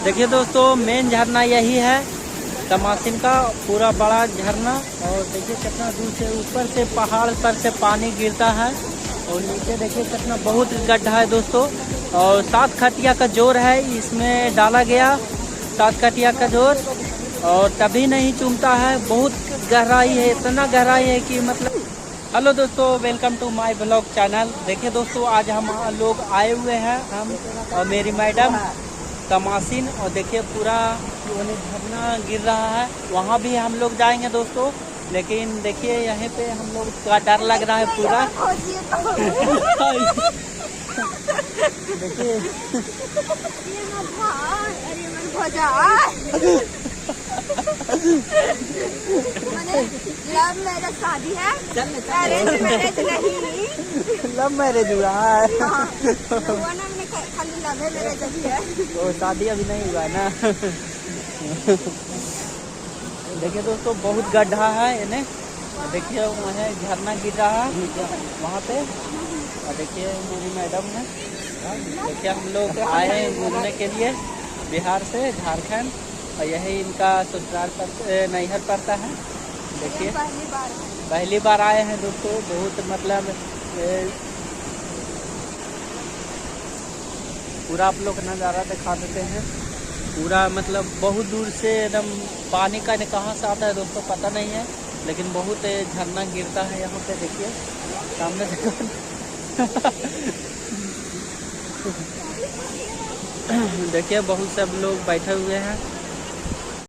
देखिए दोस्तों, मेन झरना यही है तमासिन का, पूरा बड़ा झरना। और देखिए कितना दूर से ऊपर से पहाड़ पर से पानी गिरता है और नीचे देखिए कितना बहुत गड्ढा है दोस्तों। और 7 खटिया का जोर है इसमें डाला गया, 7 खटिया का जोर, और तभी नहीं चूमता है। बहुत गहराई है, इतना गहराई है कि मतलब। हेलो दोस्तों, welcome to my blog channel. देखिए दोस्तों, आज हम लोग आए हुए हैं, हम और मेरी मैडम तमासिन। और देखिए पूरा झरना गिर रहा है, वहाँ भी हम लोग जाएंगे दोस्तों। लेकिन देखिए यहाँ पे हम लोग का डर लग रहा है पूरा। देखिए लव मैरिज शादी है, अरेंज मैरिज नहीं। लव मैरिज हुआ है। खाली लव मैरिज अभी है, तो शादी अभी नहीं हुआ है ना। देखिए दोस्तों, बहुत गड्ढा है इन्हें। देखिए वहाँ झरना गिर रहा है वहाँ पे। और देखिए मेरी मैडम है। देखिए हम लोग आए हैं घूमने के लिए बिहार से, झारखंड। और यही इनका ससुराल पर नैहर पड़ता है। देखिए पहली बार आए हैं दोस्तों। बहुत मतलब पूरा आप लोग नज़ारा दिखा देते हैं। पूरा मतलब बहुत दूर से एकदम पानी का कहाँ से आता है दोस्तों पता नहीं है, लेकिन बहुत झरना गिरता है यहाँ पे। देखिए सामने देखिए बहुत सब लोग बैठे हुए हैं।